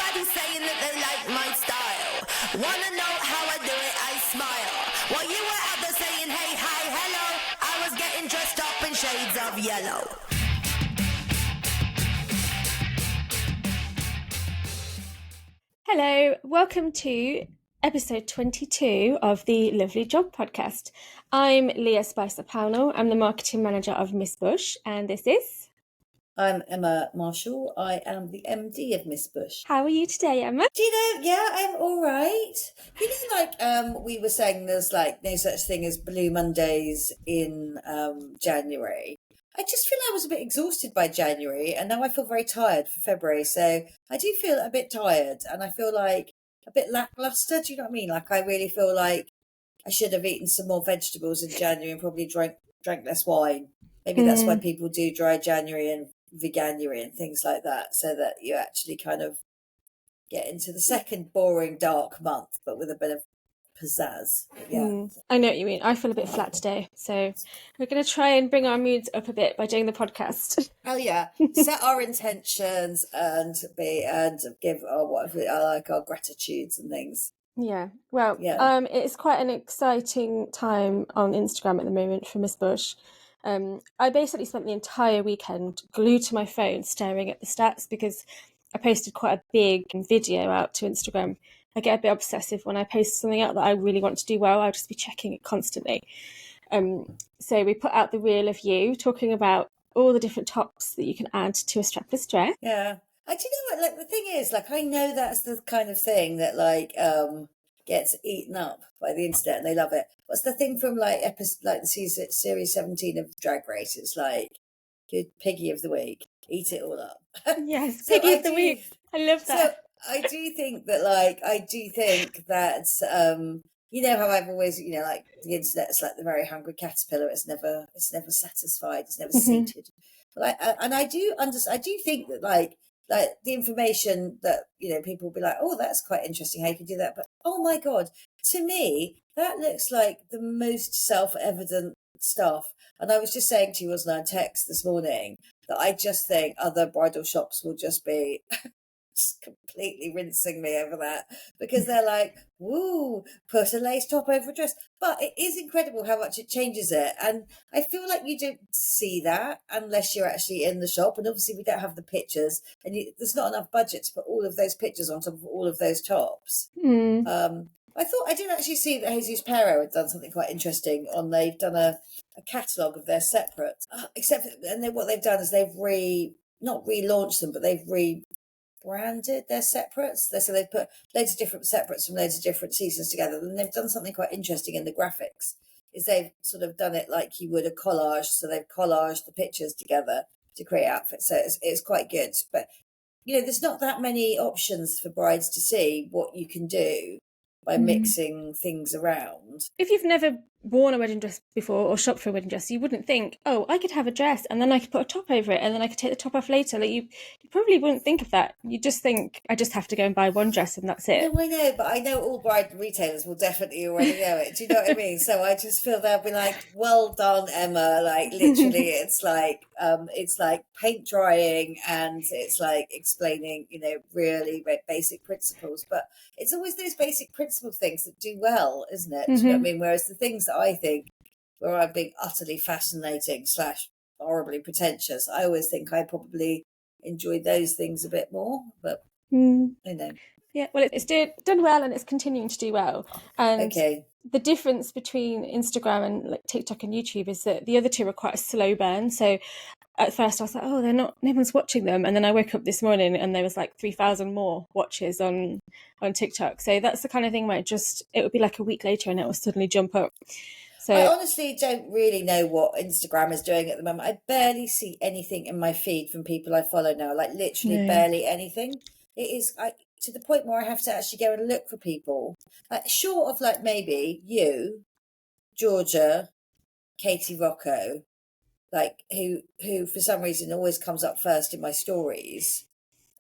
Everybody's saying that they like my style. Wanna know how I do it? I smile. While you were out there saying hey, hi, hello, I was getting dressed up in shades of yellow. Hello, welcome to episode 22 of the Lovely Job podcast. I'm Leah Spicer-Pownall. I'm the marketing manager of Miss Bush, and this is... I'm Emma Marshall. I am the MD of Miss Bush. How are you today, Emma? Do you know, yeah, I'm all right. You know, we were saying there's like no such thing as Blue Mondays in January. I just feel I was a bit exhausted by January, and now I feel very tired for February. So I do feel a bit tired, and I feel like a bit lackluster. Do you know what I mean? Like I really feel like I should have eaten some more vegetables in January and probably drank less wine. Maybe that's why people do dry January and veganuary and things like that, so that you actually kind of get into the second boring dark month, but with a bit of pizzazz. Yeah. I know what you mean. I feel a bit flat today, so we're going to try and bring our moods up a bit by doing the podcast. Hell yeah. Set our intentions and give our gratitudes and things. Yeah, well, it's quite an exciting time on Instagram at the moment for Miss Bush. I basically spent the entire weekend glued to my phone staring at the stats because I posted quite a big video out to Instagram. I get a bit obsessive when I post something out that I really want to do well. I'll just be checking it constantly. So we put out the reel of you talking about all the different tops that you can add to a strapless dress. Yeah. Do you know what, like, the thing is, like, I know that's the kind of thing that, like, gets eaten up by the internet and they love it. What's the thing from, like, the series 17 of Drag Race? It's like, good piggy of the week, eat it all up. Yes, piggy of the week. I love that. So I do think that, you know how I've always, you know, like the internet's like the very hungry caterpillar. It's never satisfied. It's never sated. But I do think that like the information that, you know, people will be like, oh, that's quite interesting how you can do that. But oh my God, to me, that looks like the most self-evident stuff. And I was just saying to you, wasn't I, on text this morning, that I just think other bridal shops will just be just completely rinsing me over that, because they're like, woo, put a lace top over a dress. But it is incredible how much it changes it. And I feel like you don't see that unless you're actually in the shop. And obviously we don't have the pictures, and there's not enough budget to put all of those pictures on top of all of those tops. I did actually see that Jesus Pero had done something quite interesting they've done a catalogue of their separates, what they've done is they've not relaunched them, but they've rebranded their separates. So they've put loads of different separates from loads of different seasons together, and they've done something quite interesting in the graphics. Is they've sort of done it like you would a collage, so they've collaged the pictures together to create outfits. So it's quite good, but you know, there's not that many options for brides to see what you can do by mixing things around. If you've never worn a wedding dress before or shopped for a wedding dress, you wouldn't think, oh, I could have a dress and then I could put a top over it and then I could take the top off later. Like you probably wouldn't think of that. You just think, I just have to go and buy one dress and that's it. No, I know, but I know all bride retailers will definitely already know it. Do you know what I mean? So I just feel they'll be like, well done, Emma. Like literally it's like paint drying, and it's like explaining, you know, really basic principles. But it's always those basic principle things that do well, isn't it? Do you know what I mean? Whereas the things that I think where I'm being utterly fascinating / horribly pretentious, I always think I probably enjoy those things a bit more. But I know. Yeah, well, it's done well and it's continuing to do well. And the difference between Instagram and like TikTok and YouTube is that the other two are quite a slow burn. So at first I was like, oh, no one's watching them. And then I woke up this morning and there was like 3,000 more watches on TikTok. So that's the kind of thing where it would be like a week later and it will suddenly jump up. So I honestly don't really know what Instagram is doing at the moment. I barely see anything in my feed from people I follow now, like literally barely anything. It is to the point where I have to actually go and look for people, like short of like maybe you, Georgia, Katie Rocco, like who for some reason always comes up first in my stories,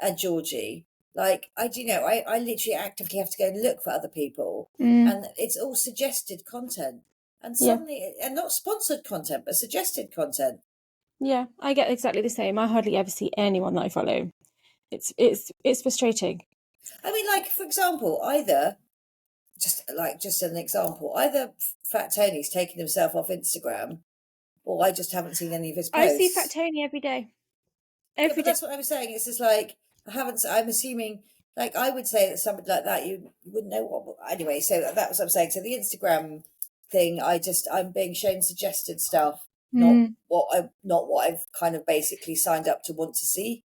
and Georgie. Like I literally actively have to go and look for other people, and it's all suggested content, and suddenly, and not sponsored content, but suggested content. Yeah, I get exactly the same. I hardly ever see anyone that I follow. It's frustrating. I mean, like, for example, just an example, either Fat Tony's taken himself off Instagram, or I just haven't seen any of his posts. I see Fat Tony every day. Yeah, but that's what I was saying. It's just like, I'm assuming, like, I would say that somebody like that, you wouldn't know what, anyway, so that was what I'm saying. So the Instagram thing, I'm being shown suggested stuff, not what I've kind of basically signed up to want to see.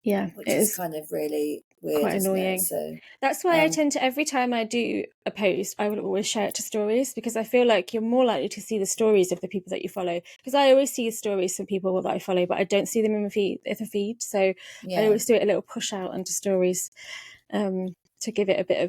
Yeah, which is kind of really weird, quite annoying. So that's why I tend to, every time I do a post, I will always share it to stories, because I feel like you're more likely to see the stories of the people that you follow. Because I always see stories from people that I follow, but I don't see them in the feed. So I always do it a little push out into stories, to give it a bit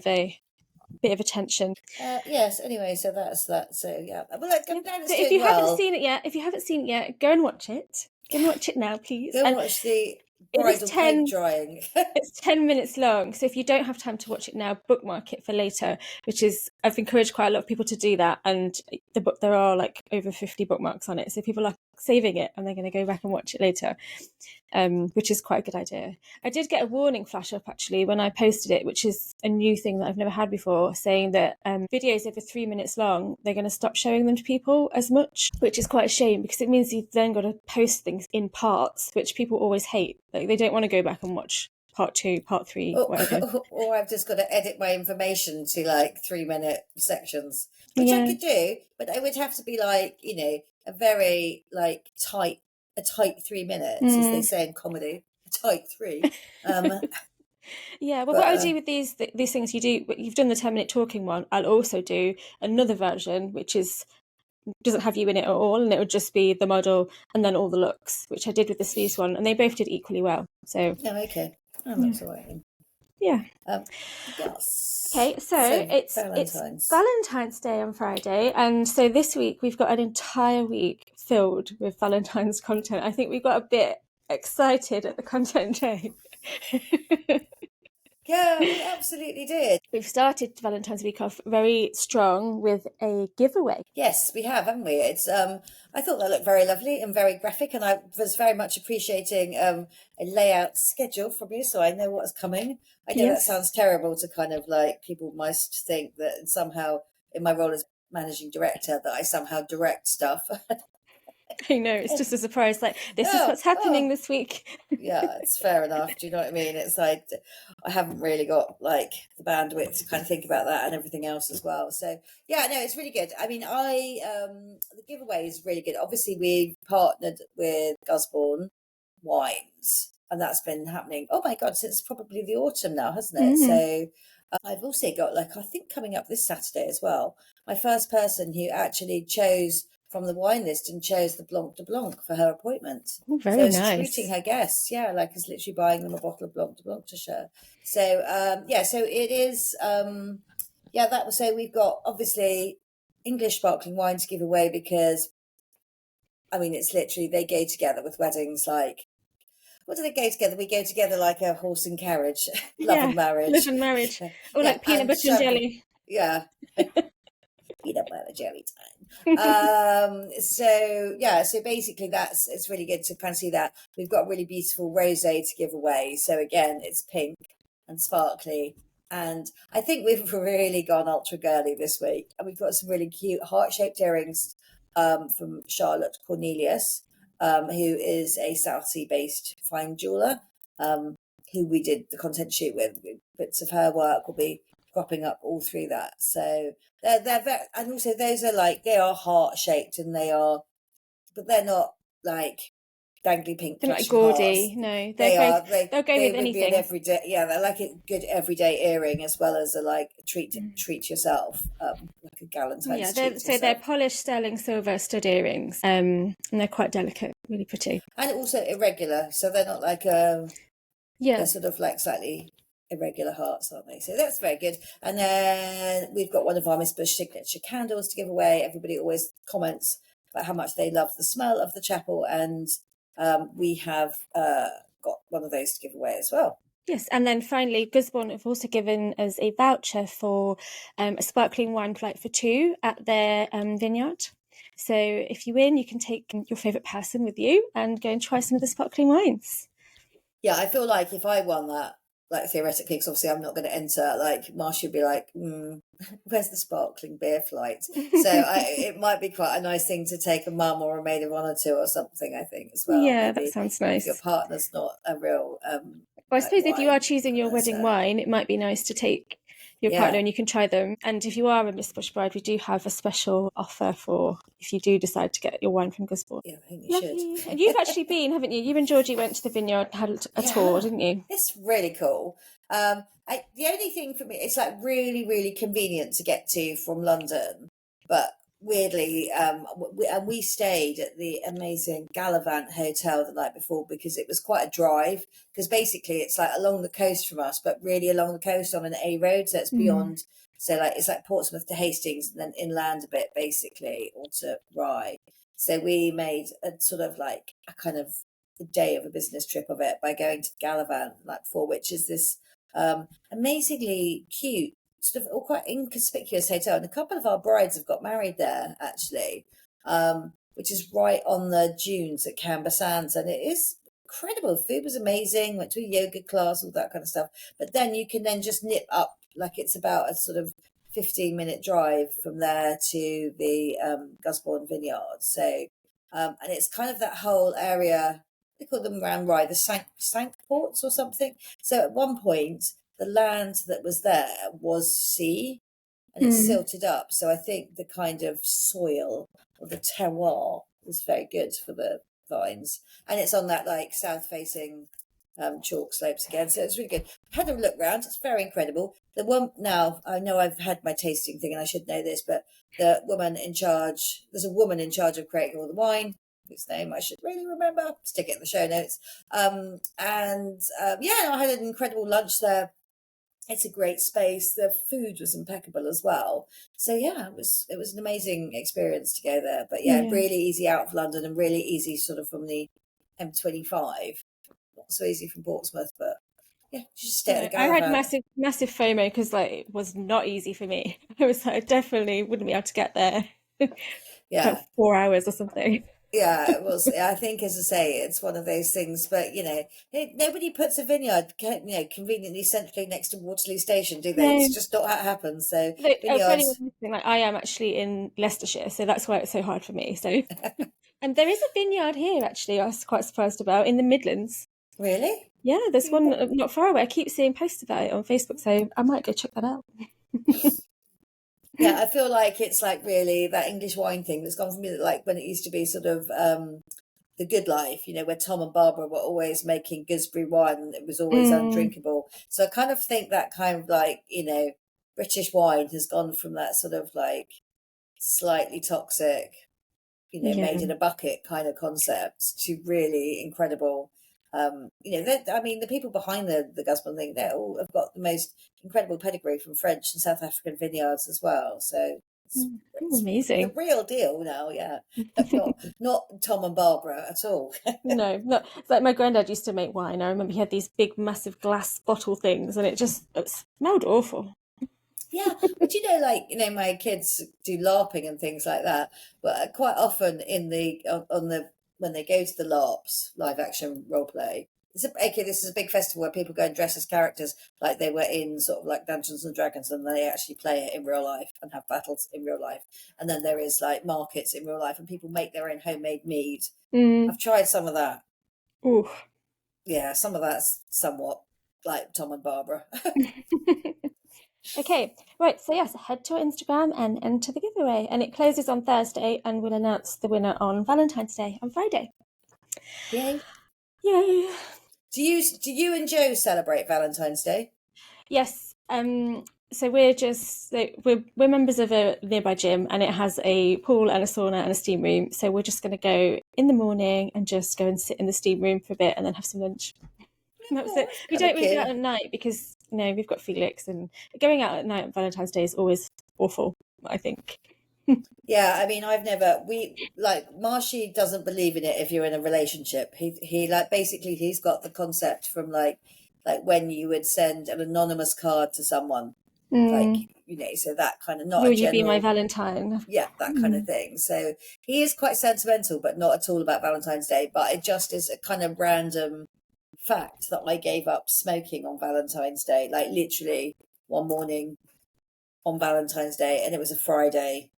of attention. Yes. Anyway, so that's that. So yeah. Well, like, if you haven't seen it yet, go and watch it. Go and watch it now, please. Go and watch the bridal paint drying. It's 10 minutes long, so if you don't have time to watch it now, bookmark it for later, which is, I've encouraged quite a lot of people to do that, and there are like over 50 bookmarks on it, so people are saving it and they're going to go back and watch it later, which is quite a good idea. I did get a warning flash up actually when I posted it, which is a new thing that I've never had before, saying that videos over 3 minutes long, they're going to stop showing them to people as much, which is quite a shame, because it means you've then got to post things in parts, which people always hate. Like, they don't want to go back and watch part 2, part 3, whatever. Or I've just got to edit my information to like 3-minute sections, which I could do, but it would have to be like, a very like tight 3 minutes, as they say in comedy, a tight 3. Yeah, well, what I do with these things, you've done the 10-minute talking one. I'll also do another version, which doesn't have you in it at all, and it would just be the model and then all the looks, which I did with the sleeves one, and they both did equally well. So okay. That's all right. Yeah. Yes. Okay, so it's Valentine's Day on Friday, and so this week we've got an entire week filled with Valentine's content. I think we got a bit excited at the content day. Yeah, we absolutely did. We've started Valentine's week off very strong with a giveaway. Yes, we have, haven't we? It's I thought that looked very lovely and very graphic, and I was very much appreciating a layout schedule from you, so I know what's coming. I know that sounds terrible to kind of like, people must think that somehow in my role as managing director that I somehow direct stuff. I know, it's just a surprise, like, this is what's happening this week. Yeah, it's fair enough. Do you know what I mean? It's like, I haven't really got like the bandwidth to kind of think about that and everything else as well. So yeah, no, it's really good. I mean, the giveaway is really good. Obviously, we partnered with Gusbourne wines, and that's been happening, oh my God, since probably the autumn now, hasn't it? So I've also got, like, I think coming up this Saturday as well, my first person who actually chose from the wine list and chose the Blanc de Blanc for her appointment. Oh, very nice. Treating her guests, like, is literally buying them a bottle of Blanc de Blanc to share. So so it is so we've got obviously English sparkling wine to give away, because I mean, it's literally, they go together with weddings. Like, what do they go together? We go together like a horse and carriage. Love and marriage. Or like peanut butter and jelly. Yeah. Peanut butter jelly time. So basically it's really good to kind of see that. We've got a really beautiful rosé to give away. So again, it's pink and sparkly. And I think we've really gone ultra girly this week. And we've got some really cute heart-shaped earrings from Charlotte Cornelius, who is a South Sea-based fine jeweller, who we did the content shoot with. Bits of her work will be cropping up all through that. So they're very, and also those are like, they are heart-shaped, and but they're not like dangly pink. They're not gaudy. Hearts. No, they'll go with anything. They're like a good everyday earring, as well as a like treat yourself, like a Valentine's. Yeah, they're polished sterling silver stud earrings, and they're quite delicate, really pretty, and also irregular. So they're not like they're sort of like slightly irregular hearts, aren't they? So that's very good. And then we've got one of our Miss Bush signature candles to give away. Everybody always comments about how much they love the smell of the chapel, and we have got one of those to give away as well. Yes, and then finally, Gusbourne have also given us a voucher for a sparkling wine flight for 2 at their vineyard. So if you win, you can take your favourite person with you and go and try some of the sparkling wines. Yeah, I feel like if I won that, like theoretically, because obviously I'm not going to enter, like Marcia would be like, where's the sparkling beer flight? So it might be quite a nice thing to take a mum or a maid of honour to or something, I think, as well. Yeah, that Maybe sounds if your nice. partner's not a real Well, I like suppose if you are wine choosing your wedding connoisseur. wine, it might be nice to take your partner Yeah, and you can try them. And if you are a Miss Bush bride, we do have a special offer for if you do decide to get your wine from Gusbourne. yeah, I think you Lovely. should. And you've actually been, haven't you? You and Georgie went to the vineyard, had a tour, Yeah, didn't you? it's really cool. The only thing for me, it's like really, really convenient to get to from London, but weirdly, we stayed at the amazing Gallivant Hotel the night before because it was quite a drive. Because basically, it's like along the coast from us, but really along the coast on an A road, so it's beyond. So like it's like Portsmouth to Hastings, and then inland a bit, basically, or to Rye. So we made a sort of like a kind of the day of a business trip of it by going to Gallivant the night before, which is this amazingly cute, sort of all quite inconspicuous hotel. And a couple of our brides have got married there, actually, which is right on the dunes at Canberra Sands. And it is incredible. Food was amazing, went to a yoga class, all that kind of stuff. But then you can then just nip up, like it's about a sort of 15-minute drive from there to the Gusbourne vineyard. So, and it's kind of that whole area, they call them around Rye, the Sank ports or something. So at one point, the land that was there was sea and it's silted up. So I think the kind of soil or the terroir was very good for the vines. And it's on that like south facing chalk slopes again. So it's really good. Had a look round. It's very incredible. The one now, I know I've had my tasting thing and I should know this, but the woman in charge, there's a woman in charge of creating all the wine, whose name I should really remember, stick it in the show notes. Yeah, I had an incredible lunch there. It's a great space. The food was impeccable as well. So yeah, it was an amazing experience to go there. But yeah, really easy out of London and really easy sort of from the M25. Not so easy from Portsmouth, but yeah, you just stay at the I had Gallivant. massive FOMO because like it was not easy for me. I was like, I definitely wouldn't be able to get there Yeah. about 4 hours or something. Yeah, it was. I think, as I say, it's one of those things. But nobody puts a vineyard, conveniently centrally next to Waterloo Station, do they? No. It's just not how it happens. So For anyone vineyards, listening, like I am actually in Leicestershire, so that's why it's so hard for me. So, and there is a vineyard here actually. I was quite surprised about in the Midlands. really? Yeah, there's one not far away. I keep seeing posts about it on Facebook, so I might go check that out. Yeah, I feel like it's like really that English wine thing that's gone from me, like when it used to be sort of the good life, where Tom and Barbara were always making gooseberry wine and it was always undrinkable. So I kind of think that kind of like, British wine has gone from that sort of like slightly toxic, made in a bucket kind of concept to really incredible. The people behind the Gusbourne thing, they all have got the most incredible pedigree from French and South African vineyards as well. So it's the Amazing. real deal now, yeah. Not Tom and Barbara at all. No, not it's like my granddad used to make wine. I remember he had these big, massive glass bottle things, and it smelled awful. Yeah, but my kids do LARPing and things like that. But quite often when they go to the LARPs, live action role play, this is a big festival where people go and dress as characters like they were in sort of like Dungeons and Dragons, and they actually play it in real life and have battles in real life. And then there is like markets in real life, and people make their own homemade mead. I've tried some of that. Ooh. Yeah, some of that's somewhat like Tom and Barbara. Okay, right, so yes, head to our Instagram and enter the giveaway. And it closes on Thursday, and we'll announce the winner on Valentine's Day on Friday. Yay. Yay. Do you and Joe celebrate Valentine's Day? Yes. So we're members of a nearby gym, and it has a pool and a sauna and a steam room. So we're just going to go in the morning and just go and sit in the steam room for a bit and then have some lunch. And that was it. We don't really go out at night because we've got Felix, and going out at night on Valentine's Day is always awful, I think. Yeah, I mean, Marshy doesn't believe in it if you're in a relationship. He like basically he's got the concept from like when you would send an anonymous card to someone, so that kind of not Will a general, you be my Valentine? Yeah, that kind of thing. So he is quite sentimental, but not at all about Valentine's Day. But it just is a kind of random fact that I gave up smoking on Valentine's Day, like literally one morning on Valentine's Day, and it was a Friday.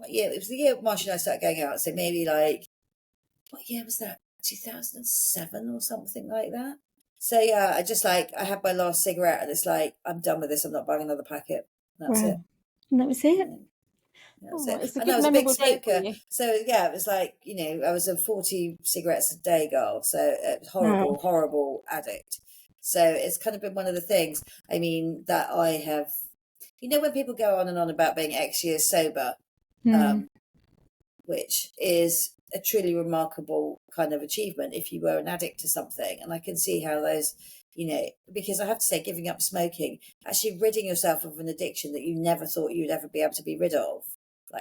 Yeah, it was the year Marsh and I started going out. So maybe like, what year was that? 2007 or something like that. So yeah, I had my last cigarette, and it's like, I'm done with this. I'm not buying another packet. That's it. And that was it. Yeah. That's it. It's a And good I was a big memorable date for smoker. you. So yeah, it was like, I was a 40 cigarettes a day girl. So it was horrible, horrible addict. So it's kind of been one of the things, I mean, that I have, when people go on and on about being X years sober, which is a truly remarkable kind of achievement if you were an addict to something. And I can see how those, because I have to say, giving up smoking, actually ridding yourself of an addiction that you never thought you'd ever be able to be rid of,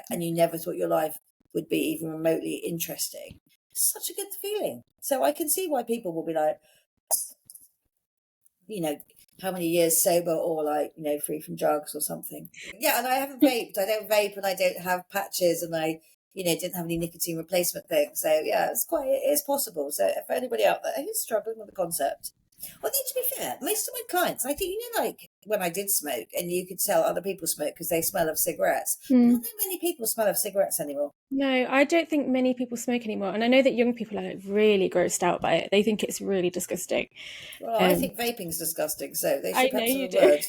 and you never thought your life would be even remotely interesting. Such a good feeling. So I can see why people will be like, how many years sober, or free from drugs or something. Yeah, and I haven't vaped. I don't vape, and I don't have patches, and I, didn't have any nicotine replacement things. So yeah, it is possible. So for anybody out there who's struggling with the concept, well, to be fair, most of my clients, I think, like when I did smoke, and you could tell other people smoke because they smell of cigarettes. Not that many people smell of cigarettes anymore. No, I don't think many people smoke anymore. And I know that young people are really grossed out by it. They think it's really disgusting. Well, I think vaping's disgusting, so they I should know perhaps have you a do. word.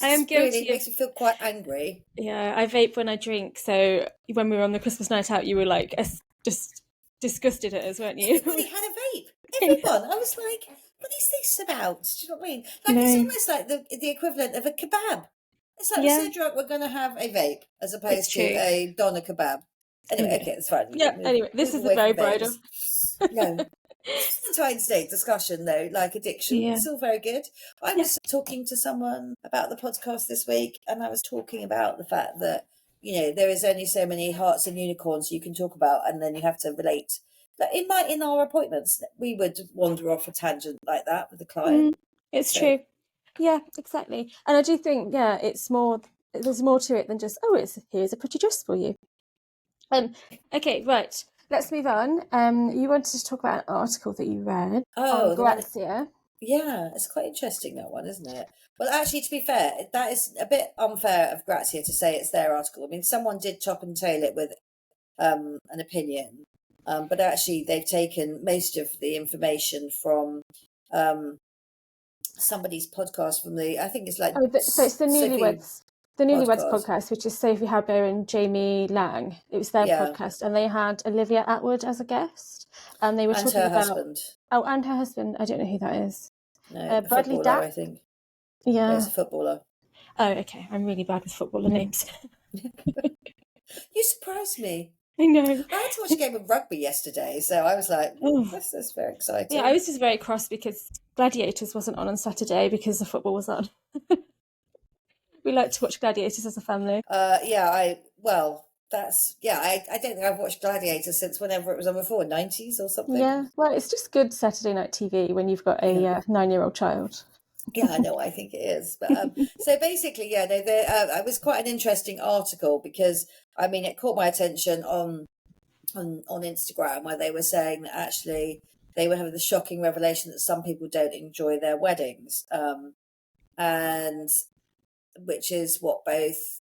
I am guilty. It makes me feel quite angry. Yeah, I vape when I drink. So when we were on the Christmas night out, you were like just disgusted at us, weren't you? Everybody had a vape. Everyone. I was like, what is this about? Do you know what I mean? It's almost like the equivalent of a kebab. It's like, we're so drunk, we're going to have a vape as opposed to a doner kebab. Anyway, okay, it's fine. Anyway, this is a very bridal. No. Valentine's Day discussion, though, like addiction, it's all very good. I was talking to someone about the podcast this week, and I was talking about the fact that, there is only so many hearts and unicorns you can talk about, and then you have to relate. Like in our appointments, we would wander off a tangent like that with the client. It's true. Yeah, exactly. And I do think, there's more to it than just, here's a pretty dress for you. Okay, right. Let's move on. You wanted to talk about an article that you read on Grazia. Yeah, it's quite interesting, that one, isn't it? Well, actually, to be fair, that is a bit unfair of Grazia to say it's their article. I mean, someone did chop and tail it with an opinion, but actually they've taken most of the information from somebody's podcast from I think it's like... so it's the Newlyweds. The Newlyweds podcast, which is Sophie Hadbo and Jamie Lang. It was their podcast, and they had Olivia Attwood as a guest, and they were talking her about husband. Oh, and her husband. I don't know who that is. No, Bradley Dapp, I think. Yeah, he's a footballer. Oh, okay. I'm really bad with footballer names. You surprised me. I know. I had to watch a game of rugby yesterday, so I was like, this is very exciting. Yeah, I was just very cross because Gladiators wasn't on Saturday because the football was on. We like to watch Gladiators as a family. I don't think I've watched Gladiators since whenever it was on before, 90s or something. Yeah, well, it's just good Saturday night TV when you've got a 9-year-old child. Yeah, I know, I think it is. But so basically, it was quite an interesting article because, I mean, it caught my attention on Instagram where they were saying that actually they were having the shocking revelation that some people don't enjoy their weddings. And which is what both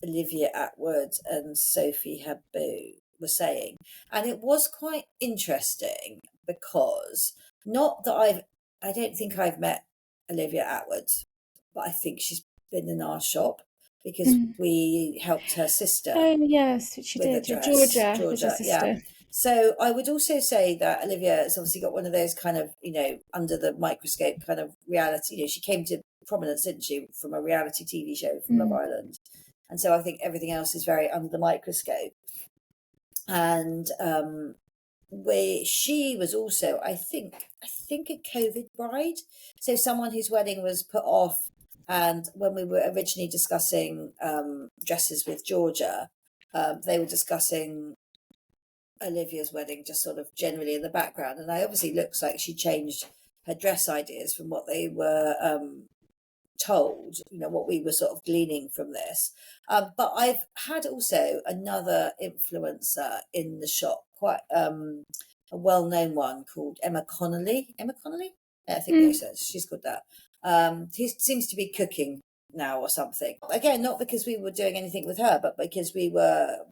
Olivia Attwood and Sophie Hadbo were saying. And it was quite interesting because not that I don't think I've met Olivia Attwood, but I think she's been in our shop because we helped her sister. Oh, yes, she did. Georgia was her sister. Yeah. So I would also say that Olivia has obviously got one of those kind of, under the microscope kind of reality. She came to prominence, didn't she, from a reality TV show from Love Island. And so I think everything else is very under the microscope. And she was also, I think a COVID bride. So someone whose wedding was put off. And when we were originally discussing dresses with Georgia, they were discussing Olivia's wedding just sort of generally in the background. And obviously looks like she changed her dress ideas from what they were told, what we were sort of gleaning from this. But I've had also another influencer in the shop, quite a well-known one called Emma Connolly. Emma Connolly? I think so. She's called that. He seems to be cooking now or something. Again, not because we were doing anything with her, but because we were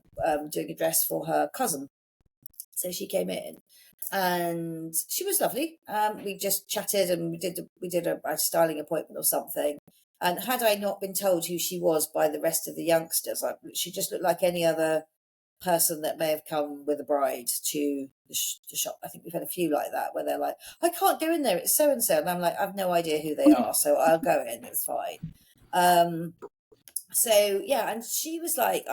doing a dress for her cousin. So she came in, and she was lovely. We just chatted, and we did a styling appointment or something. And had I not been told who she was by the rest of the youngsters, she just looked like any other person that may have come with a bride to the shop. I think we've had a few like that where they're like, I can't go in there, it's so and so, and I'm like, I've no idea who they are, so I'll go in, it's fine. So yeah, and she was like,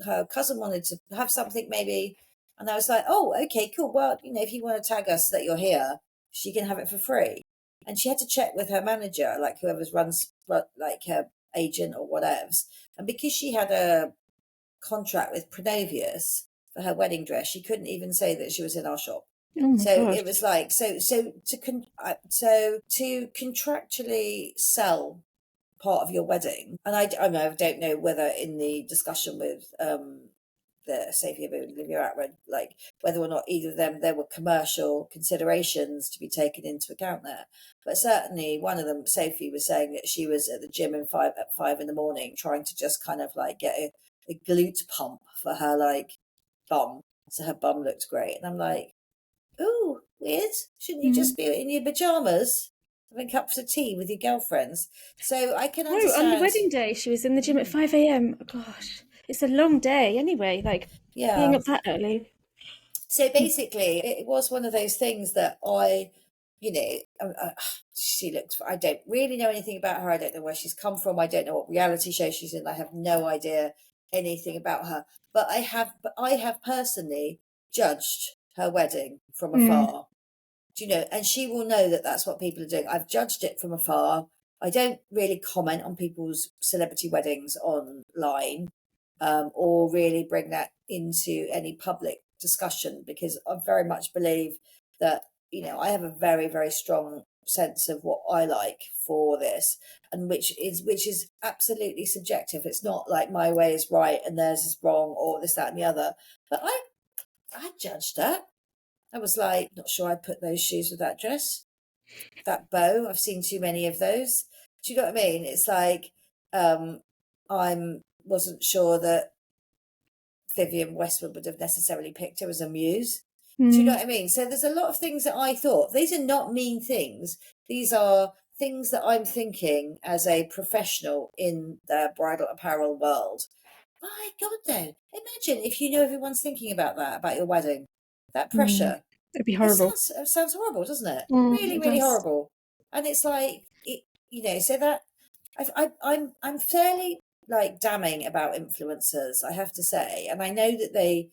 her cousin wanted to have something maybe, and I was like, oh, okay, cool. Well, if you want to tag us that you're here, she can have it for free. And she had to check with her manager, like whoever's runs, like her agent or whatever's. And because she had a contract with Cornelius for her wedding dress, she couldn't even say that she was in our shop. So gosh. It was like, so to contractually sell part of your wedding, and I don't know whether in the discussion with the Sophie and Olivia Atwood, like whether or not either of them, there were commercial considerations to be taken into account there. But certainly one of them, Sophie, was saying that she was at the gym at 5 in the morning trying to just kind of like get a glute pump for her like bum, so her bum looked great. And I'm like, ooh, weird. Shouldn't you just be in your pajamas having cups of tea with your girlfriends? So I can understand. On the wedding day, she was in the gym at 5 a.m. Oh, gosh, it's a long day anyway, like being up that early. So basically, it was one of those things that she looks, I don't really know anything about her. I don't know where she's come from. I don't know what reality show she's in. I have no idea anything about her. But I have personally judged her wedding from afar. Do you know? And she will know that that's what people are doing. I've judged it from afar. I don't really comment on people's celebrity weddings online, or really bring that into any public discussion, because I very much believe that I have a very, very strong sense of what I like for this, and which is absolutely subjective. It's not like my way is right and theirs is wrong, or this, that, and the other. But I judged that. I was like, not sure I'd put those shoes with that dress, that bow. I've seen too many of those. Do you know what I mean? It's like I wasn't sure that Vivienne Westwood would have necessarily picked her as a muse. Do you know what I mean? So there's a lot of things that I thought. These are not mean things. These are things that I'm thinking as a professional in the bridal apparel world. My God, though. Imagine if everyone's thinking about that, about your wedding. That pressure. It'd be horrible. It sounds horrible, doesn't it? Really, really horrible. And it's like, so that I'm fairly like damning about influencers, I have to say. And I know that the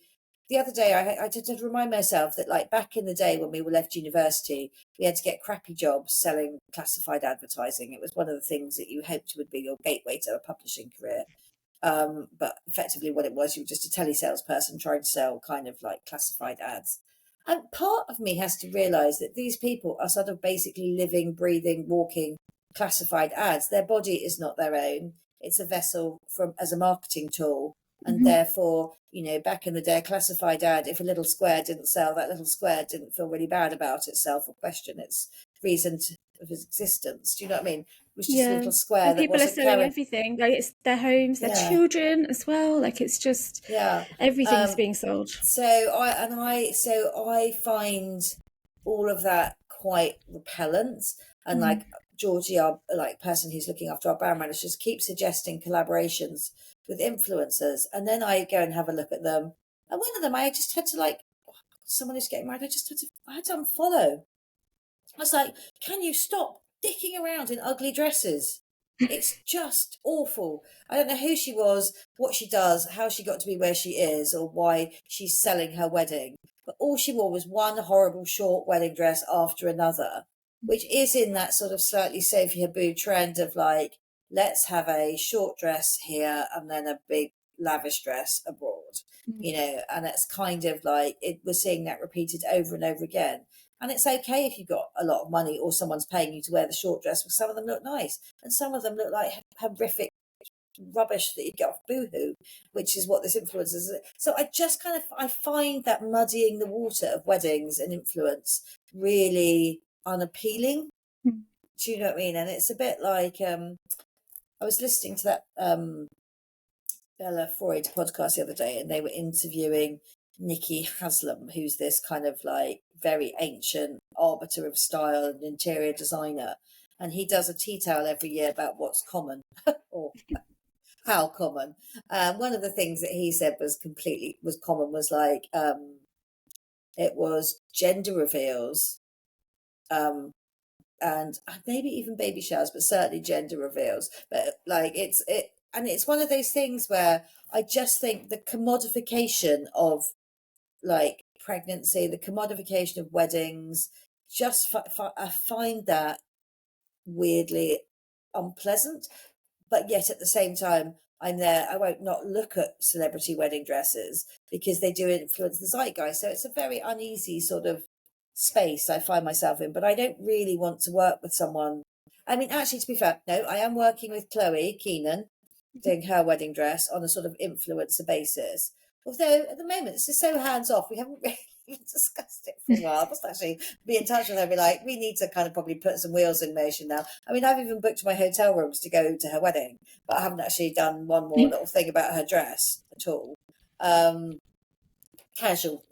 other day I had to remind myself that like back in the day when we were left university, we had to get crappy jobs selling classified advertising. It was one of the things that you hoped would be your gateway to a publishing career. But effectively what it was, you were just a telesalesperson trying to sell kind of like classified ads. And part of me has to realise that these people are sort of basically living, breathing, walking classified ads. Their body is not their own. It's a vessel as a marketing tool. And therefore, back in the day, a classified ad, if a little square didn't sell, that little square didn't feel really bad about itself or question its reason of its existence. Do you know what I mean? It was just a little square. And people are selling everything. Like it's their homes, their children as well. Like it's just everything's being sold. So I find all of that quite repellent. And like Georgie, our like person who's looking after our brand managers, just keeps suggesting collaborations with influencers, and then I go and have a look at them. And one of them, I just had to someone who's getting married. I had to unfollow. I was like, can you stop dicking around in ugly dresses? It's just awful. I don't know who she was, what she does, how she got to be where she is, or why she's selling her wedding. But all she wore was one horrible short wedding dress after another, which is in that sort of slightly Sophie Haboo trend of like, let's have a short dress here and then a big lavish dress abroad, and it's kind of like we're seeing that repeated over and over again. And it's okay if you've got a lot of money or someone's paying you to wear the short dress, because some of them look nice and some of them look like horrific rubbish that you get off Boohoo, which is what this influence is. So I find that muddying the water of weddings and influence really unappealing. Mm. Do you know what I mean? And it's a bit like I was listening to that Bella Freud podcast the other day, and they were interviewing Nikki Haslam, who's this kind of like very ancient arbiter of style and interior designer. And he does a tea towel every year about what's common or how common. One of the things that he said was common was like it was gender reveals, and maybe even baby showers, but certainly gender reveals. But like and it's one of those things where I just think the commodification of like pregnancy, the commodification of weddings, I find that weirdly unpleasant. But yet at the same time, I'm there. I won't not look at celebrity wedding dresses because they do influence the zeitgeist. So it's a very uneasy sort of space I find myself in. But I don't really want to work with someone. I mean, actually, to be fair, no, I am working with Chloe Keenan doing her wedding dress on a sort of influencer basis. Although at the moment it's just so hands off, we haven't really discussed it for a while. I must actually be in touch with her and be like, we need to kind of probably put some wheels in motion now. I mean, I've even booked my hotel rooms to go to her wedding, but I haven't actually done one more little thing about her dress at all. Casual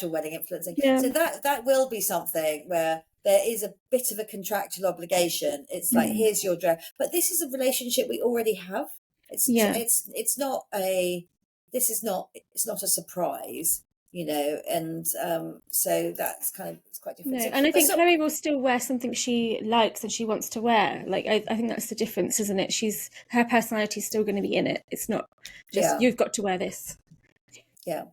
wedding influencing. Yeah. So that will be something where there is a bit of a contractual obligation. It's like, here's your dress, but this is a relationship we already have. It's not a surprise, you know, and so that's kind of, it's quite different. No, So, and I think so, Chloe will still wear something she likes and she wants to wear. Like I think that's the difference, isn't it? Her personality is still going to be in it. It's not just you've got to wear this. Yeah.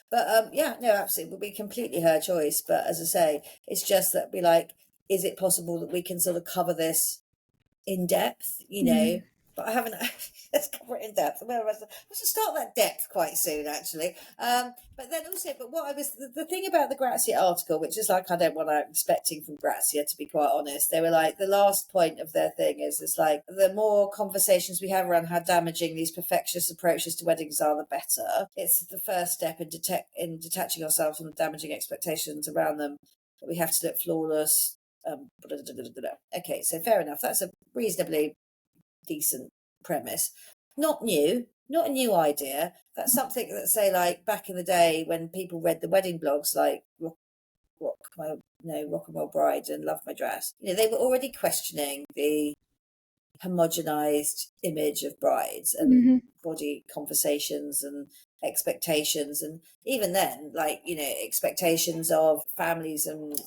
But no, absolutely, it will be completely her choice. But as I say, it's just that be like, is it possible that we can sort of cover this in depth, you know? But I haven't. Let's cover it in depth. Let's start that depth quite soon, actually. But then also, the thing about the Grazia article, which is like I don't what I'm expecting from Grazia, to be quite honest. They were like, the last point of their thing is it's like, the more conversations we have around how damaging these perfectionist approaches to weddings are, the better. It's the first step in detaching ourselves from the damaging expectations around them, that we have to look flawless. Okay, so fair enough. That's a reasonably decent premise. Not a new idea. That's something that, say, like back in the day when people read the wedding blogs like Rock and Roll Bride and Love My Dress, you know, they were already questioning the homogenized image of brides and body conversations and expectations, and even then, like, you know, expectations of families and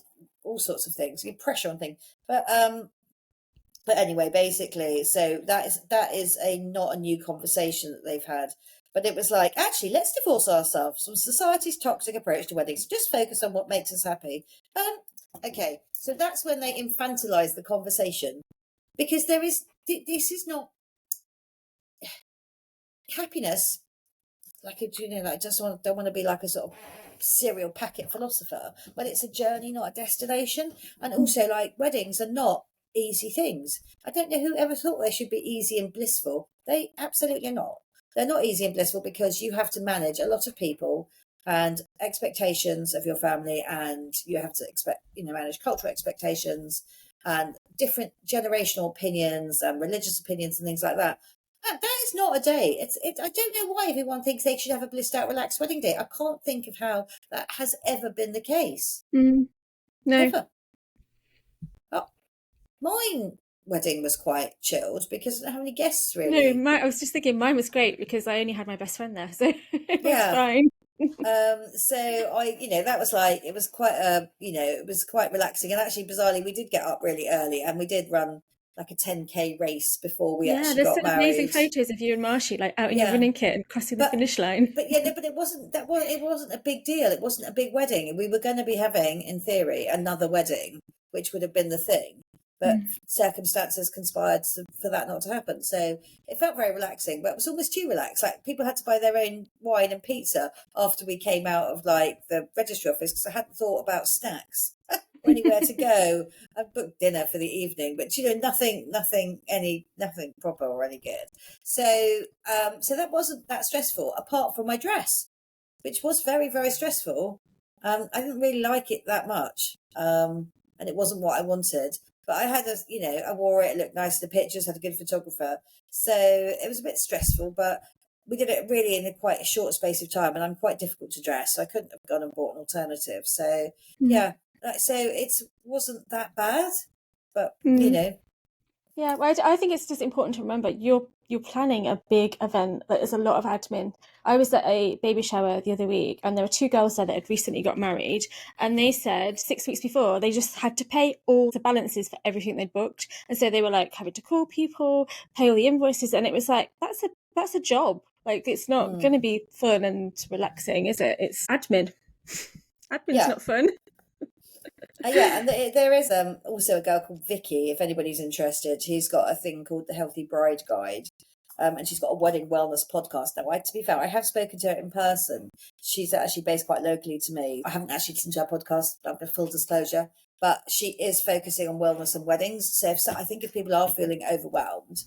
all sorts of things, you pressure on things. But anyway, basically, so that is not a new conversation that they've had. But it was like, actually, let's divorce ourselves from society's toxic approach to weddings. Just focus on what makes us happy. Okay, so that's when they infantilize the conversation, because this is not happiness. Like, you know, like don't want to be like a sort of cereal packet philosopher, but it's a journey, not a destination. And also, like, weddings are not easy things. I don't know who ever thought they should be easy and blissful. They absolutely are not. They're not easy and blissful because you have to manage a lot of people and expectations of your family, and you have to manage cultural expectations and different generational opinions and religious opinions and things like that. That is not a day. I don't know why everyone thinks they should have a blissed out, relaxed wedding day. I can't think of how that has ever been the case. No. Ever. Oh, mine wedding was quite chilled because I didn't have any guests, really. No, I was just thinking mine was great because I only had my best friend there, so it was fine. So that was like, it was quite relaxing, and actually bizarrely we did get up really early and we did run like a 10k race before we actually got married. Amazing photos of you and Marshy like out in your running kit and crossing the finish line. But it wasn't a big deal. It wasn't a big wedding. We were going to be having, in theory, another wedding, which would have been the thing. But circumstances conspired for that not to happen. So it felt very relaxing, but it was almost too relaxed. Like, people had to buy their own wine and pizza after we came out of like the registry office, because I hadn't thought about snacks or anywhere to go. I booked dinner for the evening, but nothing proper or any good. So that wasn't that stressful, apart from my dress, which was very, very stressful. I didn't really like it that much, and it wasn't what I wanted. but I had I wore it looked nice in the pictures, had a good photographer, so it was a bit stressful, but we did it really in quite a short space of time, and I'm quite difficult to dress, so I couldn't have gone and bought an alternative. So yeah, so it wasn't that bad, but Yeah, well, I think it's just important to remember you're planning a big event that is a lot of admin. I was at a baby shower the other week, and there were two girls there that had recently got married, and they said 6 weeks before they just had to pay all the balances for everything they'd booked, and so they were like having to call people, pay all the invoices, and it was like that's a job. Like, it's not going to be fun and relaxing, is it? It's admin. Admin's not fun. Yeah, and there is also a girl called Vicky, if anybody's interested. She's got a thing called the Healthy Bride Guide, and she's got a wedding wellness podcast. Now, to be fair, I have spoken to her in person. She's actually based quite locally to me. I haven't actually listened to her podcast, full disclosure, but she is focusing on wellness and weddings. So I think if people are feeling overwhelmed,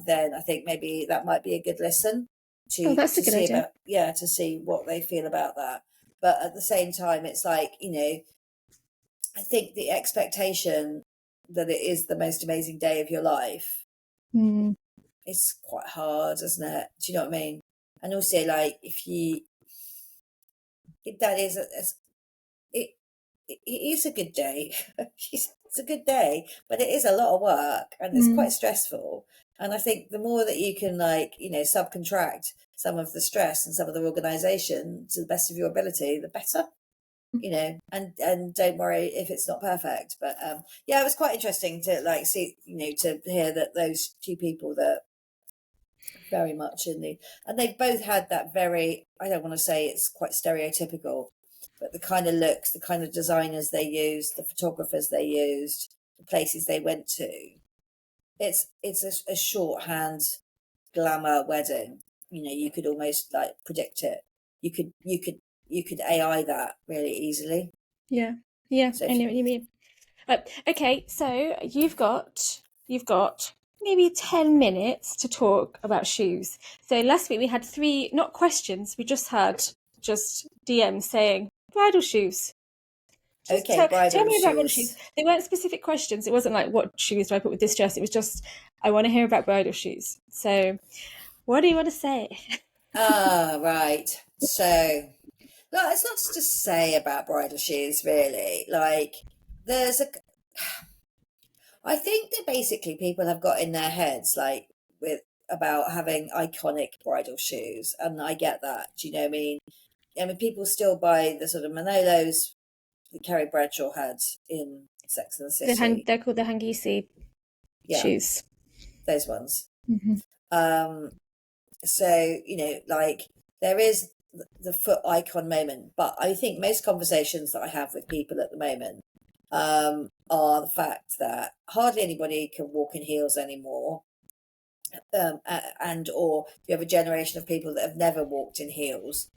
then I think maybe that might be a good listen to, that's a good idea. to see what they feel about that. But at the same time, it's like, I think the expectation that it is the most amazing day of your life is quite hard, isn't it? Do you know what I mean? And also, like, it is a good day. It's a good day, but it is a lot of work and it's quite stressful. And I think the more that you can, subcontract some of the stress and some of the organisation to the best of your ability, the better. And don't worry if it's not perfect, but it was quite interesting to see, to hear that those two people that very much and they've both had that very, I don't want to say it's quite stereotypical, but the kind of looks, the kind of designers they used, the photographers they used, the places they went to. It's a shorthand glamour wedding. You could almost predict it. You could AI that really easily. Yeah, so I know what you mean. Okay, so you've got maybe 10 minutes to talk about shoes. So last week we had 3, not questions, we just had DMs saying bridal shoes. Tell me about bridal shoes. They weren't specific questions. It wasn't like, what shoes do I put with this dress? It was just, I want to hear about bridal shoes. So what do you want to say? Right. So, no, it's not to say about bridal shoes, really. Like, I think that basically people have got in their heads, about having iconic bridal shoes, and I get that. Do you know what I mean? I mean, people still buy the sort of Manolos that Carrie Bradshaw had in Sex and the City. They're called the Hangisi shoes. Those ones. Mm-hmm. So, there is the foot icon moment, but I think most conversations that I have with people at the moment are the fact that hardly anybody can walk in heels anymore. Or you have a generation of people that have never walked in heels,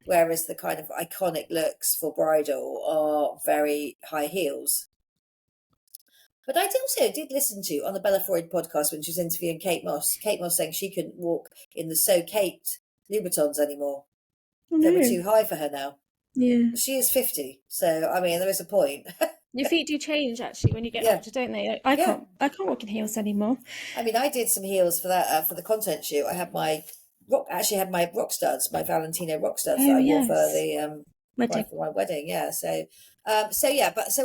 whereas the kind of iconic looks for bridal are very high heels. But I also did listen to on the Bella Freud podcast when she was interviewing Kate Moss saying she couldn't walk in the So Kate Louboutins anymore. They were too high for her now. Yeah. She is 50, so I mean there is a point. Your feet do change actually when you get older, don't they? I can't walk in heels anymore. I mean, I did some heels for that for the content shoot. I had my rock studs, my Valentino rock studs that I wore for the for my wedding. Yeah, so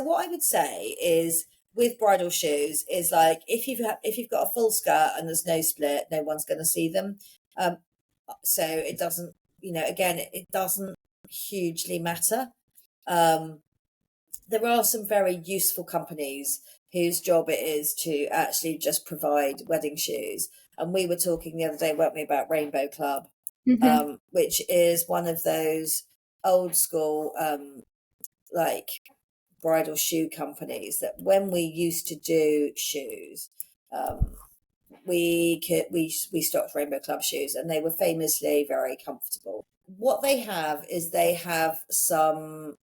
what I would say is with bridal shoes is if you've got a full skirt and there's no split, no one's going to see them. So it doesn't, it doesn't hugely matter. There are some very useful companies whose job it is to actually just provide wedding shoes. And we were talking the other day, weren't we, about Rainbow Club, which is one of those old school, bridal shoe companies that when we used to do shoes, we stocked Rainbow Club shoes, and they were famously very comfortable. What they have is they have some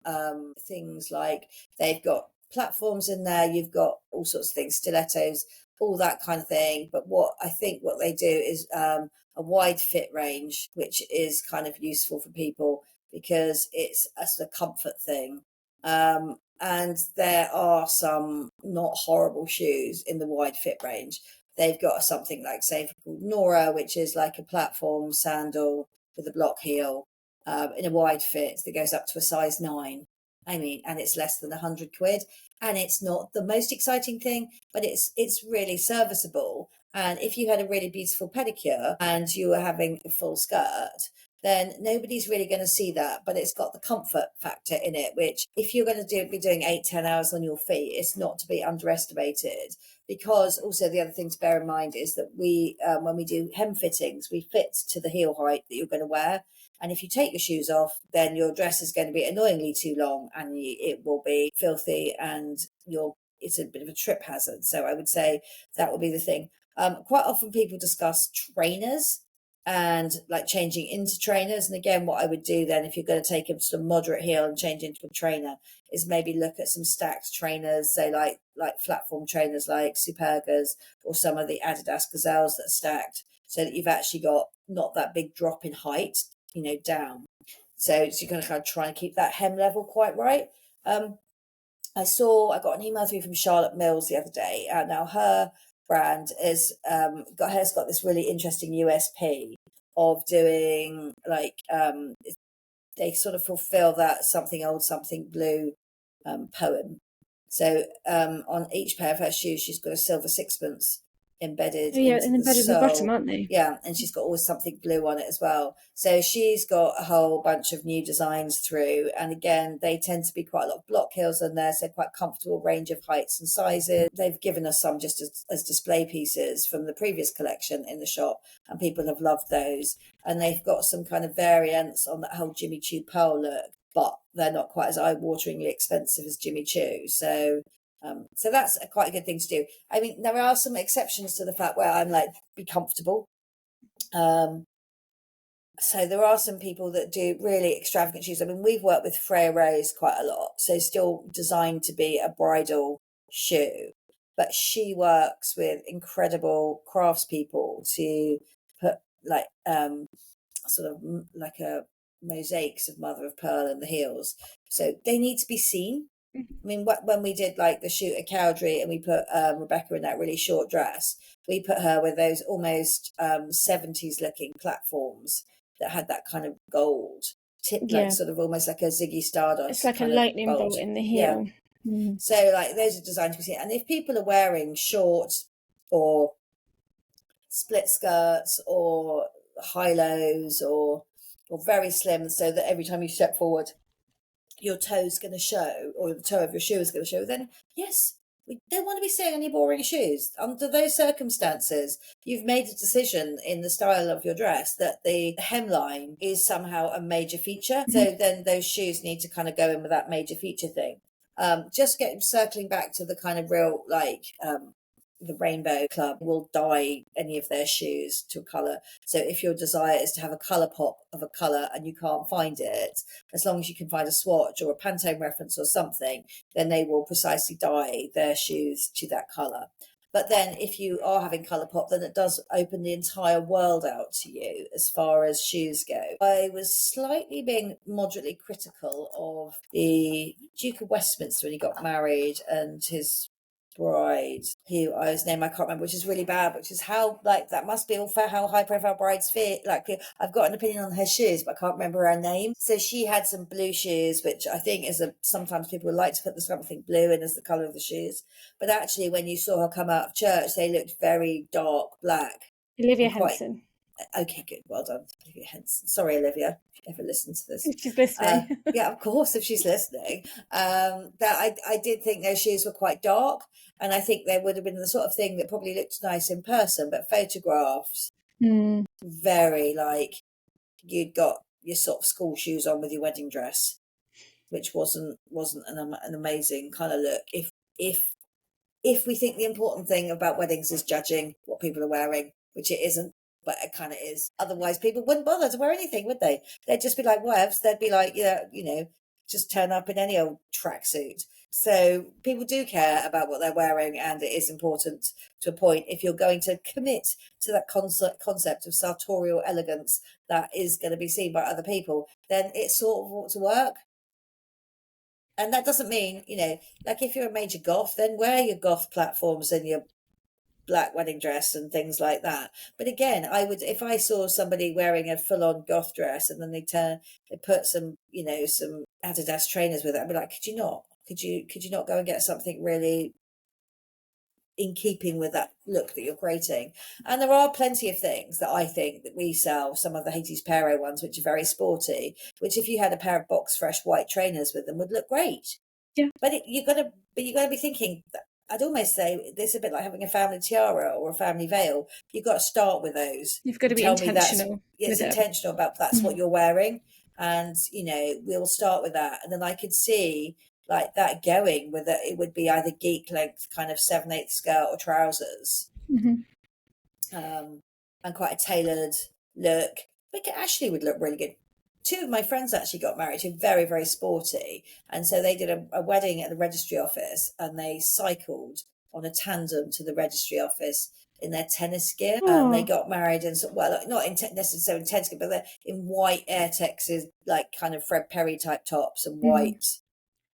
things like they've got platforms in there, you've got all sorts of things, stilettos, all that kind of thing. But what they do is a wide fit range, which is kind of useful for people because it's a sort of comfort thing. And there are some not horrible shoes in the wide fit range. They've got something like, say, called Nora, which is like a platform sandal with a block heel in a wide fit that goes up to a size 9. I mean, and it's less than 100 quid. And it's not the most exciting thing, but it's really serviceable. And if you had a really beautiful pedicure and you were having a full skirt, then nobody's really going to see that. But it's got the comfort factor in it, which if you're going to be doing 8-10 hours on your feet, it's not to be underestimated. Because also the other thing to bear in mind is that we, when we do hem fittings, we fit to the heel height that you're going to wear. And if you take your shoes off, then your dress is going to be annoyingly too long and it will be filthy and it's a bit of a trip hazard. So I would say that would be the thing. Quite often people discuss trainers and like changing into trainers. And again, what I would do then, if you're going to take a sort of moderate heel and change into a trainer, is maybe look at some stacked trainers, say like platform trainers like Supergas or some of the Adidas Gazelles that are stacked, so that you've actually got not that big drop in height, down. So you're going to kind of try and keep that hem level quite right. I got an email through from Charlotte Mills the other day. Now her brand has got this really interesting USP of doing they sort of fulfill that something old, something blue poem. So on each pair of her shoes, she's got a silver sixpence embedded into the sole. The bottom, aren't they? Yeah, and she's got always something blue on it as well. So she's got a whole bunch of new designs through, and again, they tend to be quite a lot of block heels on there, so quite comfortable range of heights and sizes. They've given us some just as display pieces from the previous collection in the shop, and people have loved those. And they've got some kind of variants on that whole Jimmy Choo pearl look, but they're not quite as eye-wateringly expensive as Jimmy Choo. So that's quite a good thing to do. I mean, there are some exceptions to the fact where I'm like, be comfortable. So there are some people that do really extravagant shoes. I mean, we've worked with Freya Rose quite a lot, so still designed to be a bridal shoe, but she works with incredible craftspeople to put like sort of like a mosaics of mother of pearl in the heels. So they need to be seen. I mean, when we did like the shoot at Cowdrey and we put Rebecca in that really short dress, we put her with those almost 70s looking platforms that had that kind of gold tip, like sort of almost like a Ziggy Stardust. It's like a lightning bolt in the heel. Yeah. Mm. So like those are designed to be seen. And if people are wearing short or split skirts or high-lows or very slim, so that every time you step forward, your toe's going to show, or the toe of your shoe is going to show, then yes, we don't want to be seeing any boring shoes. Under those circumstances, you've made a decision in the style of your dress that the hemline is somehow a major feature. So then those shoes need to kind of go in with that major feature thing. Just circling back to the kind of real, the Rainbow Club will dye any of their shoes to a colour. So if your desire is to have a colour pop of a colour and you can't find it, as long as you can find a swatch or a Pantone reference or something, then they will precisely dye their shoes to that colour. But then if you are having colour pop, then it does open the entire world out to you as far as shoes go. I was slightly being moderately critical of the Duke of Westminster when he got married and his bride, whose name I can't remember, which is really bad, which is how, like, that must be all for how high profile brides fit. Like, I've got an opinion on her shoes, but I can't remember her name. So she had some blue shoes, which I think sometimes people would like to put something blue in as the colour of the shoes. But actually, when you saw her come out of church, they looked very dark black. Olivia Henson. Okay, good. Well done, Olivia Henson. Sorry, Olivia, if you ever listen to this. If she's listening. Yeah, of course, if she's listening. That I did think those shoes were quite dark, and I think they would have been the sort of thing that probably looked nice in person, but photographs, very like you'd got your sort of school shoes on with your wedding dress, which wasn't an amazing kind of look. If we think the important thing about weddings is judging what people are wearing, which it isn't, but it kind of is. Otherwise, people wouldn't bother to wear anything, would they? They'd just be like, whatevs. They'd be like, just turn up in any old tracksuit. So people do care about what they're wearing, and it is important to a point. If you're going to commit to that concept of sartorial elegance that is going to be seen by other people, then it sort of ought to work. And that doesn't mean, like if you're a major goth, then wear your goth platforms and your black wedding dress and things like that. But again, I would, if I saw somebody wearing a full-on goth dress and then they put some, some Adidas trainers with it, I'd be like, could you not go and get something really in keeping with that look that you're creating? And there are plenty of things that I think that we sell, some of the Hades Pero ones, which are very sporty, which if you had a pair of box fresh white trainers with them would look great. Yeah. But you got to be thinking, I'd almost say this is a bit like having a family tiara or a family veil. You've got to start with those. You've got to be intentional. It's intentional about that's what you're wearing. And, we'll start with that. And then I could see like that going with it would be either geek length kind of 7/8 skirt or trousers. And quite a tailored look. But it actually would look really good. Two of my friends actually got married who are very, very sporty. And so they did a wedding at the registry office and they cycled on a tandem to the registry office in their tennis gear. And they got married in, not necessarily in tennis gear, but they're in white Air Texas, like kind of Fred Perry type tops and white.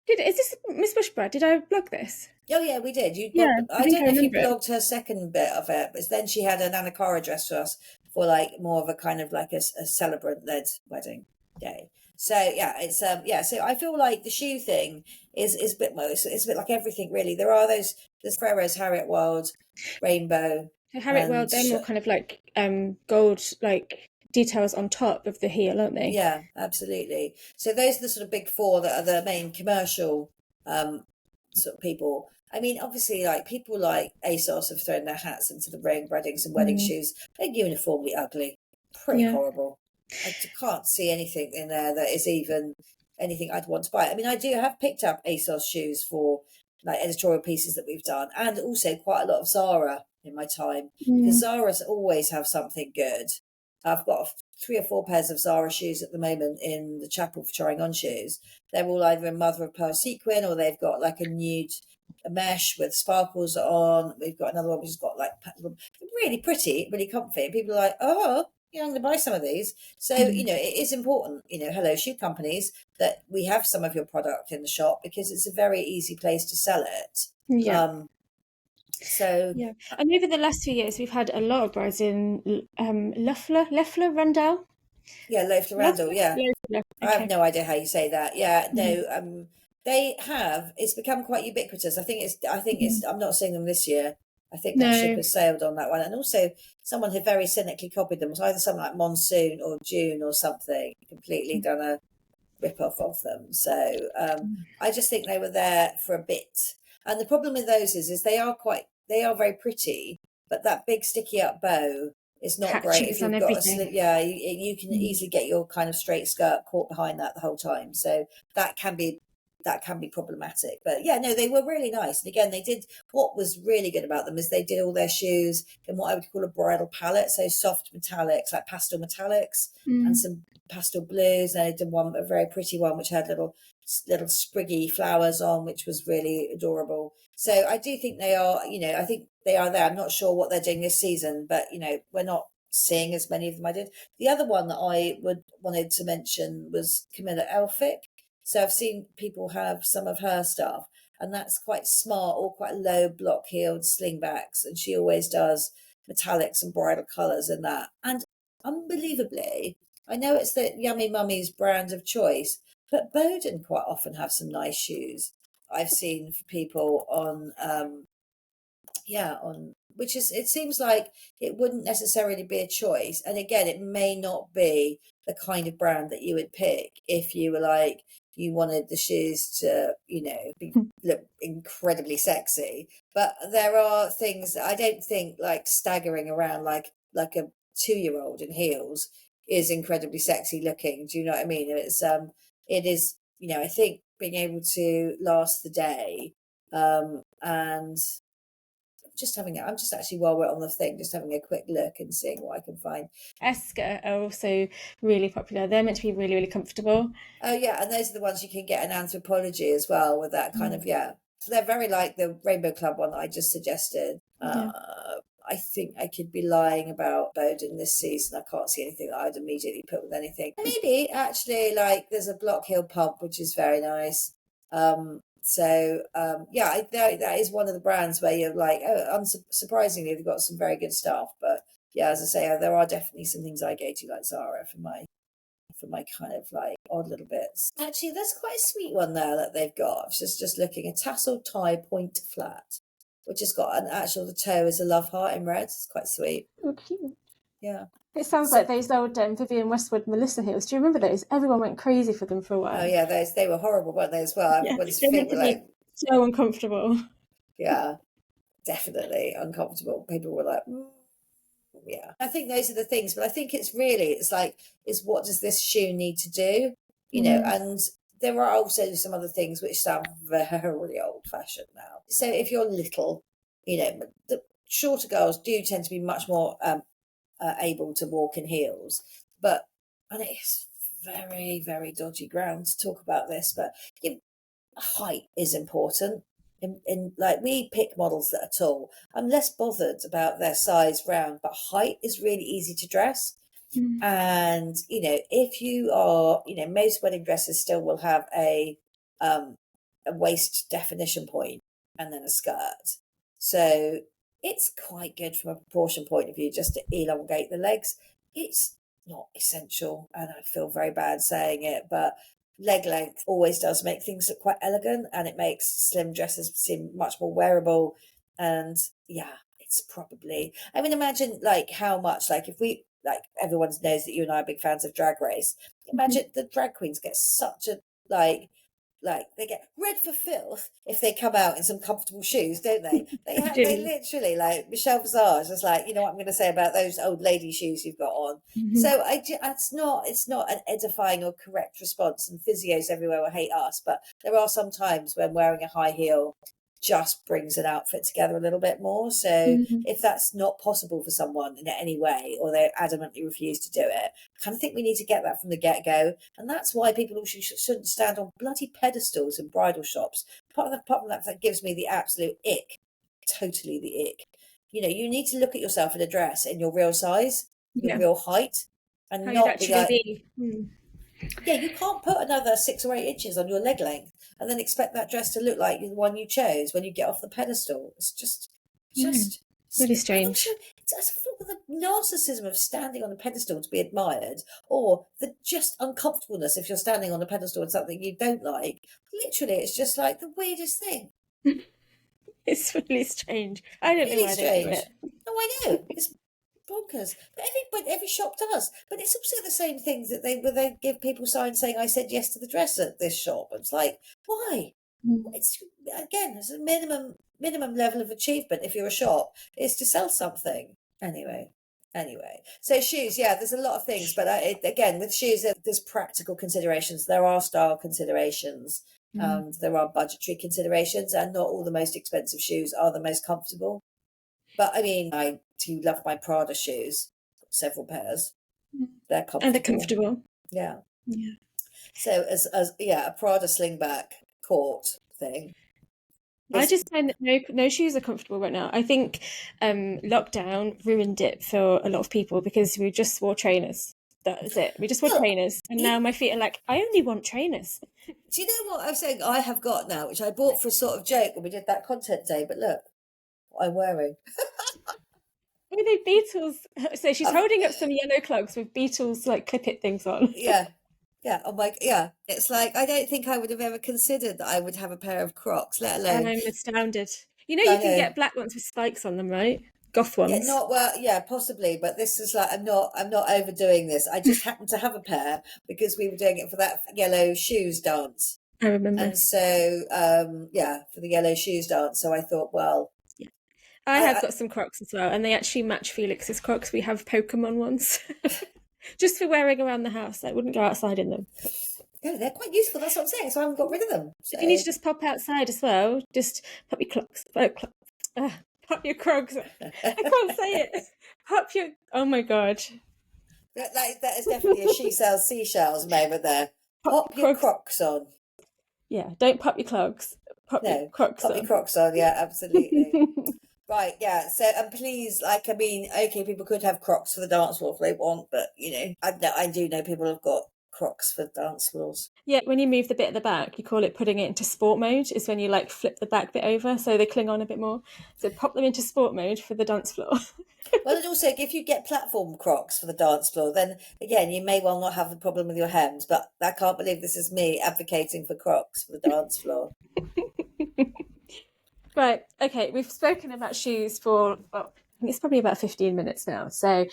Is this Miss Bushbride? Did I blog this? Oh yeah, we did. I don't know if you blogged her second bit of it, but then she had an Anna Cara dress for us for like more of a kind of like a celebrant led wedding day. So yeah, it's so I feel like the shoe thing is a bit it's a bit like everything really. There's Freya Rose, Harriet Wilde, rainbow. Harriet Wilde, they're more kind of like gold like details on top of the heel, aren't they? Yeah, absolutely. So those are the sort of big four that are the main commercial sort of people. I mean, obviously, like people like ASOS have thrown their hats into the weddings and wedding shoes. They're uniformly ugly, pretty horrible. I can't see anything in there that is even anything I'd want to buy. I mean, I do have picked up ASOS shoes for like editorial pieces that we've done, and also quite a lot of Zara in my time because Zara's always have something good. I've got 3 or 4 pairs of Zara shoes at the moment in the chapel for trying on shoes. They're all either in mother of pearl sequin or they've got like a mesh with sparkles on. We've got another one which has got like really pretty, really comfy. And people are like, oh, I'm going to buy some of these. So, it is important, hello, shoe companies, that we have some of your product in the shop because it's a very easy place to sell it. Yeah. And over the last few years, we've had a lot of brides in Leffler Randall. Yeah, Loeffler Randall. Yeah, okay. I have no idea how you say that. Yeah, no. They have. It's become quite ubiquitous. I think it's. I'm not seeing them this year. I think that ship has sailed on that one. And also, someone had very cynically copied them. It was either something like Monsoon or June or something. Completely done a rip off of them. So I just think they were there for a bit. And the problem with those is they are very pretty, but that big sticky up bow is not great if you've got you can easily get your kind of straight skirt caught behind that the whole time. So that can be problematic. But yeah, no, they were really nice. And again, what was really good about them is they did all their shoes in what I would call a bridal palette. So soft metallics, like pastel metallics and some pastel blues. And they did a very pretty one, which had little spriggy flowers on, which was really adorable. So I do think they are, I think they are there. I'm not sure what they're doing this season, but, we're not seeing as many of them I did. The other one that I wanted to mention was Camilla Elphick. So I've seen people have some of her stuff, and that's quite smart, or quite low block-heeled slingbacks, and she always does metallics and bridal colours in that. And unbelievably, I know it's the Yummy Mummy's brand of choice, but Bowden quite often have some nice shoes I've seen for people on which is, it seems like it wouldn't necessarily be a choice. And again, it may not be the kind of brand that you would pick if you were like, you wanted the shoes to, look incredibly sexy. But there are things that I don't think like staggering around like a 2-year-old in heels is incredibly sexy looking. Do you know what I mean? It is, I think being able to last the day, and I'm just actually, while we're on the thing, just having a quick look and seeing what I can find. Esker are also really popular. They're meant to be really, really comfortable. Oh yeah, and those are the ones you can get in Anthropology as well, with that kind of, So they're very like the Rainbow Club one that I just suggested. I think I could be lying about Bowden this season. I can't see anything that I'd immediately put with anything. Maybe actually, like, there's a Block Hill pump, which is very nice. That is one of the brands where you're like, oh, unsurprisingly, they've got some very good stuff. But yeah, as I say, there are definitely some things I go to, like Zara, for my kind of like odd little bits. Actually, there's quite a sweet one there that they've got. I was just looking, a tassel tie point flat, which has got the toe is a love heart in red. It's quite sweet. Oh, cute. Yeah. It sounds like those old Vivienne Westwood Melissa heels. Do you remember those? Everyone went crazy for them for a while. Oh yeah, they were horrible, weren't they, as well? Yeah, Everyone's feet were like so uncomfortable. Yeah, definitely uncomfortable. People were like, yeah. I think those are the things, but I think it's what does this shoe need to do? You know, and there are also some other things which sound very old fashioned now. So if you're little, you know, the shorter girls do tend to be much more able to walk in heels, and it's very, very dodgy ground to talk about this, but height is important. In like, we pick models that are tall. I'm less bothered about their size round, but height is really easy to dress. And you know, if you are, you know, most wedding dresses still will have a waist definition point and then a skirt, so it's quite good from a proportion point of view just to elongate the legs. It's not essential, and I feel very bad saying it, but leg length always does make things look quite elegant, and it makes slim dresses seem much more wearable. And yeah, it's probably, I mean, imagine like how much, like if we, like, everyone knows that you and I are big fans of Drag Race. Imagine the drag queens get such a like they get red for filth if they come out in some comfortable shoes, don't they? They literally, like Michelle Visage was like, you know what I'm going to say about those old lady shoes you've got on. So it's not an edifying or correct response, and physios everywhere will hate us, but there are some times when wearing a high heel just brings an outfit together a little bit more. So if that's not possible for someone in any way, or they adamantly refuse to do it, I kind of think we need to get that from the get-go. And that's why people shouldn't stand on bloody pedestals in bridal shops. Apart from that gives me the absolute ick. Totally the ick. You know, you need to look at yourself in a dress in your real size, your real height, and how not be like... Yeah, you can't put another 6 or 8 inches on your leg length and then expect that dress to look like the one you chose when you get off the pedestal. It's just really strange. It's the narcissism of standing on a pedestal to be admired, or the just uncomfortableness if you're standing on a pedestal with something you don't like. Literally, it's just like the weirdest thing. It's really strange. I don't know why they do it. Oh, I know. It's bonkers. But every shop does. But it's also the same things that they give people signs saying, I said yes to the dress at this shop. It's like, why? It's, again, it's a minimum level of achievement if you're a shop is to sell something. Anyway, so shoes, yeah, there's a lot of things, but again, with shoes, there's practical considerations, there are style considerations, there are budgetary considerations, and not all the most expensive shoes are the most comfortable. But I mean, I do love my Prada shoes, several pairs. They're comfortable. And they're comfortable. Yeah. So as a Prada slingback court thing. I just find that no shoes are comfortable right now. I think lockdown ruined it for a lot of people because we just wore trainers. That was it. We just wore trainers. And now my feet are like, I only want trainers. Do you know what I'm saying? I have got now, which I bought for a sort of joke when we did that content day, but look what I'm wearing. Look at the Beatles. So she's holding up some yellow clogs with Beatles like clip-it things on. Yeah. Oh my, yeah. It's like, I don't think I would have ever considered that I would have a pair of Crocs, let alone. And I'm astounded. You know, you can get black ones with spikes on them, right? Goth ones. Possibly, but this is like, I'm not overdoing this. I just happened to have a pair because we were doing it for that yellow shoes dance. I remember. And so, for the yellow shoes dance. So I thought, well. Yeah. I have got some Crocs as well, and they actually match Felix's Crocs. We have Pokemon ones. Just for wearing around the house. I wouldn't go outside in them. Yeah, they're quite useful, that's what I'm saying. So I haven't got rid of them. So. If you need to just pop outside as well, just pop your Crocs. Pop your Crocs. I can't say it. Pop your... Oh my God. That is definitely a She Sells Seashells moment there. Pop your Crocs on. Yeah, don't pop your clogs. Pop your Crocs on. Pop your Crocs on, yeah, absolutely. Right, yeah. So, and please, people could have Crocs for the dance floor if they want, but, you know, I do know people have got Crocs for dance floors. Yeah, when you move the bit at the back, you call it putting it into sport mode, is when you like flip the back bit over so they cling on a bit more. So pop them into sport mode for the dance floor. Well, and also if you get platform Crocs for the dance floor, then again you may well not have the problem with your hems. But I can't believe this is me advocating for Crocs for the dance floor. Right, okay, we've spoken about shoes for, well, I think it's probably about 15 minutes now. So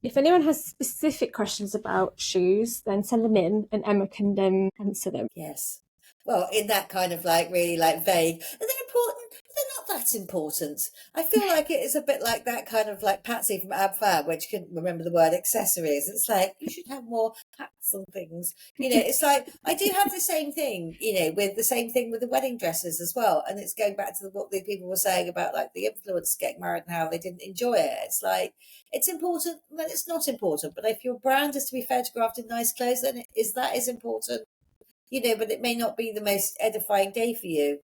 if anyone has specific questions about shoes, then send them in and Emma can answer them. Yes. Well, in that kind of like really like vague. And they're important, but they're not that important. I feel like it is a bit like that kind of like Patsy from Ab Fab, where she couldn't remember the word accessories. It's like, you should have more hats and things. It's like, I do have the same thing, with the same thing with the wedding dresses as well. And it's going back to what the people were saying about like the influencers getting married and how they didn't enjoy it. It's like, it's important, but it's not important. But if your brand is to be photographed in nice clothes, then that is important. But it may not be the most edifying day for you.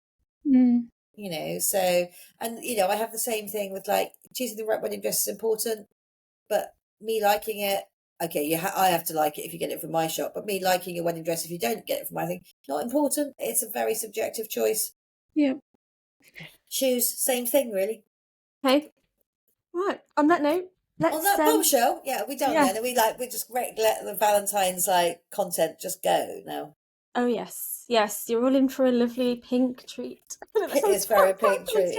So, and I have the same thing with like choosing the right wedding dress is important, but me liking it, okay, I have to like it if you get it from my shop, but me liking a wedding dress if you don't get it from my thing, not important. It's a very subjective choice. Yeah. Shoes, same thing, really. Okay. Right. On that note, let's on that bombshell, yeah, we done then, and we just let the Valentine's like content just go now. Oh yes, you're all in for a lovely pink treat. It is very pink treat.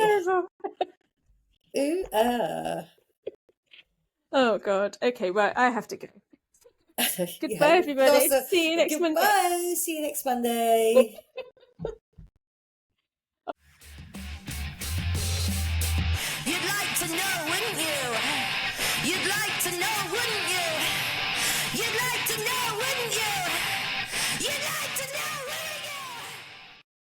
Ooh, Oh God. Okay, right. I have to go. Goodbye, everybody. See you next Monday. Goodbye. See you next Monday.